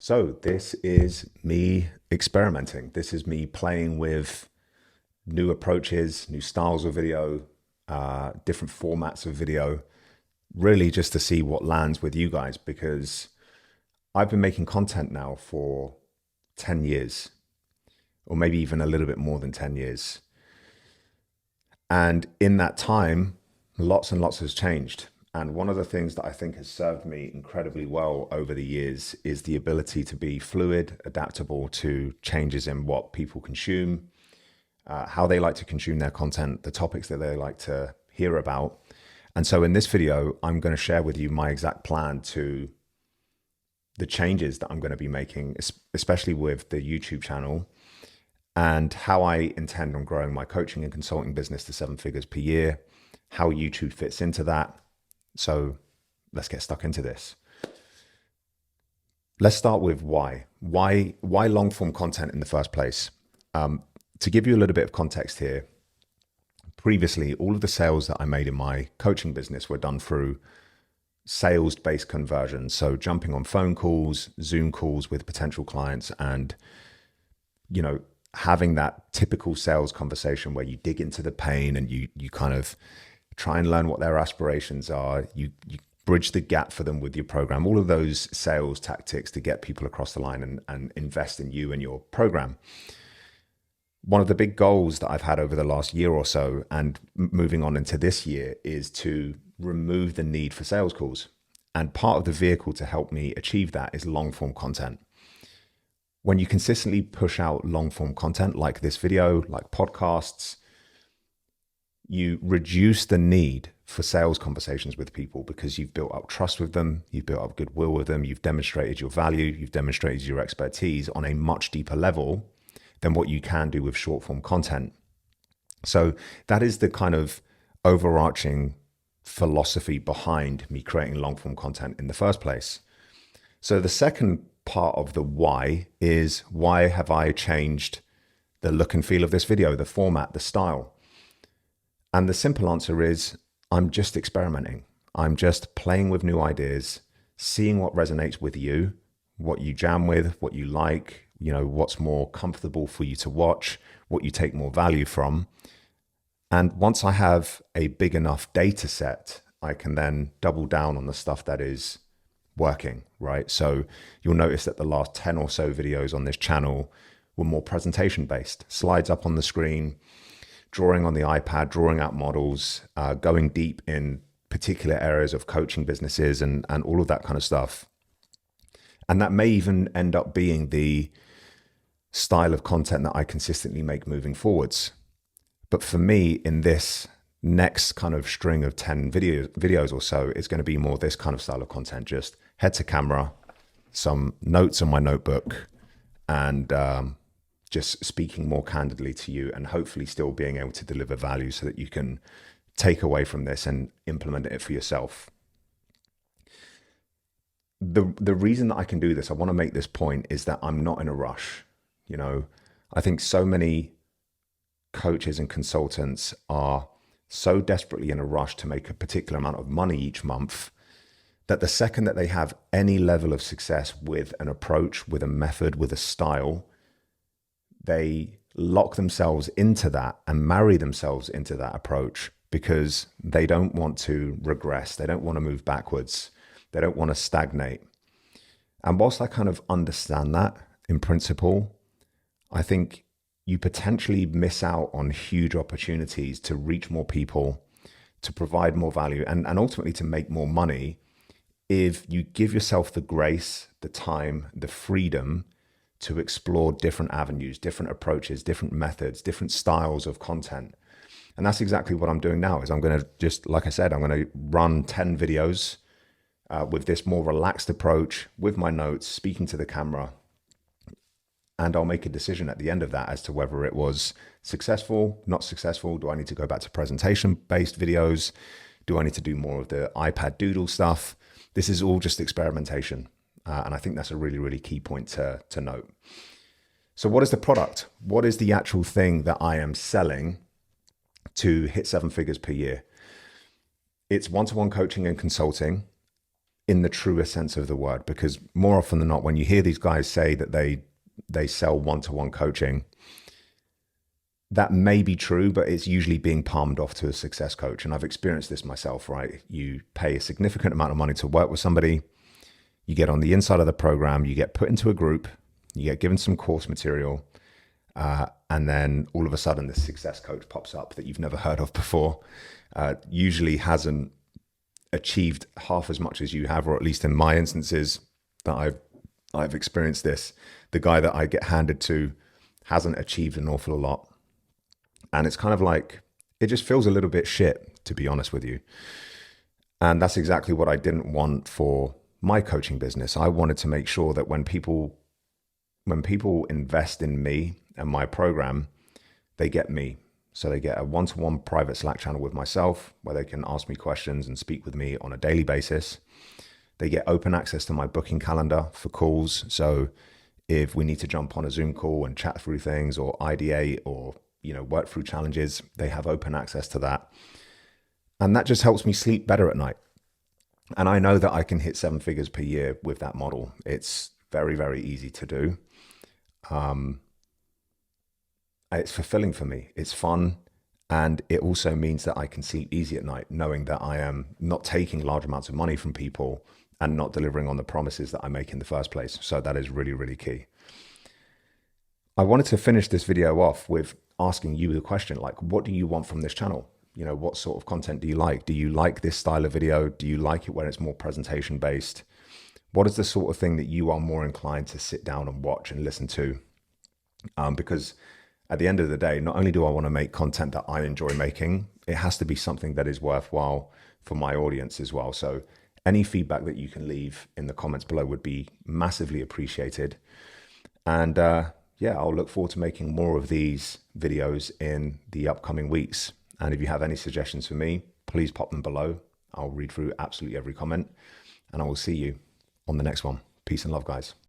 So this is me experimenting. This is me playing with new approaches, new styles of video, different formats of video, really just to see what lands with you guys because I've been making content now for 10 years, or maybe even a little bit more than 10 years. And in that time, lots and lots has changed. And one of the things that I think has served me incredibly well over the years is the ability to be fluid, adaptable to changes in what people consume, how they like to consume their content, the topics that they like to hear about. And so in this video, I'm going to share with you my exact plan to the changes that I'm going to be making, especially with the YouTube channel, and how I intend on growing my coaching and consulting business to 7 figures per year, how YouTube fits into that. So let's get stuck into this. Let's start with why. Why long form content in the first place? To give you a little bit of context here, previously, all of the sales that I made in my coaching business were done through sales-based conversions. So jumping on phone calls, Zoom calls with potential clients and, having that typical sales conversation where you dig into the pain and you kind of try and learn what their aspirations are. You bridge the gap for them with your program, all of those sales tactics to get people across the line and invest in you and your program. One of the big goals that I've had over the last year or so and moving on into this year is to remove the need for sales calls. And part of the vehicle to help me achieve that is long form content. When you consistently push out long form content like this video, like podcasts, you reduce the need for sales conversations with people because you've built up trust with them, you've built up goodwill with them, you've demonstrated your value, you've demonstrated your expertise on a much deeper level than what you can do with short form content. So that is the kind of overarching philosophy behind me creating long form content in the first place. So the second part of the why is, why have I changed the look and feel of this video, the format, the style? And the simple answer is, I'm just experimenting. I'm just playing with new ideas, seeing what resonates with you, what you jam with, what you like, what's more comfortable for you to watch, what you take more value from. And once I have a big enough data set, I can then double down on the stuff that is working, right? So you'll notice that the last 10 or so videos on this channel were more presentation based, slides up on the screen, drawing on the iPad, drawing out models, going deep in particular areas of coaching businesses and all of that kind of stuff. And that may even end up being the style of content that I consistently make moving forwards. But for me, in this next kind of string of 10 videos or so, it's going to be more this kind of style of content, just head to camera, some notes on my notebook, and just speaking more candidly to you and hopefully still being able to deliver value so that you can take away from this and implement it for yourself. The reason that I can do this, I want to make this point, is that I'm not in a rush. I think so many coaches and consultants are so desperately in a rush to make a particular amount of money each month that the second that they have any level of success with an approach, with a method, with a style, they lock themselves into that and marry themselves into that approach because they don't want to regress. They don't want to move backwards. They don't want to stagnate. And whilst I kind of understand that in principle, I think you potentially miss out on huge opportunities to reach more people, to provide more value, and ultimately to make more money if you give yourself the grace, the time, the freedom to explore different avenues, different approaches, different methods, different styles of content. And that's exactly what I'm doing now. Is I'm going to just, like I said, I'm going to run 10 videos with this more relaxed approach, with my notes, speaking to the camera, and I'll make a decision at the end of that as to whether it was successful, not successful. Do I need to go back to presentation-based videos? Do I need to do more of the iPad doodle stuff? This is all just experimentation. And I think that's a really, really key point to note. So what is the product? What is the actual thing that I am selling to hit 7 figures per year? It's one-to-one coaching and consulting. in the truest sense of the word, because more often than not, when you hear these guys say that they sell one-to-one coaching, that may be true, but it's usually being palmed off to a success coach. And I've experienced this myself, right? You pay a significant amount of money to work with somebody, you get on the inside of the program, you get put into a group, you get given some course material, and then all of a sudden this success coach pops up that you've never heard of before, usually hasn't achieved half as much as you have, or at least in my instances that I've experienced this, the guy that I get handed to hasn't achieved an awful lot. And it's kind of like, it just feels a little bit shit, to be honest with you. And that's exactly what I didn't want for my coaching business. I wanted to make sure that when people invest in me and my program, they get me. So they get a one-to-one private Slack channel with myself where they can ask me questions and speak with me on a daily basis. They get open access to my booking calendar for calls. So if we need to jump on a Zoom call and chat through things or ideate or work through challenges, they have open access to that. And that just helps me sleep better at night. And I know that I can hit 7 figures per year with that model. It's very, very easy to do. It's fulfilling for me. It's fun. And it also means that I can sleep easy at night, knowing that I am not taking large amounts of money from people and not delivering on the promises that I make in the first place. So that is really, really key. I wanted to finish this video off with asking you the question, like, what do you want from this channel? What sort of content do you like? Do you like this style of video? Do you like it when it's more presentation based? What is the sort of thing that you are more inclined to sit down and watch and listen to? Because at the end of the day, not only do I want to make content that I enjoy making, it has to be something that is worthwhile for my audience as well. So any feedback that you can leave in the comments below would be massively appreciated. And yeah, I'll look forward to making more of these videos in the upcoming weeks. And if you have any suggestions for me, please pop them below. I'll read through absolutely every comment, and I will see you on the next one. Peace and love, guys.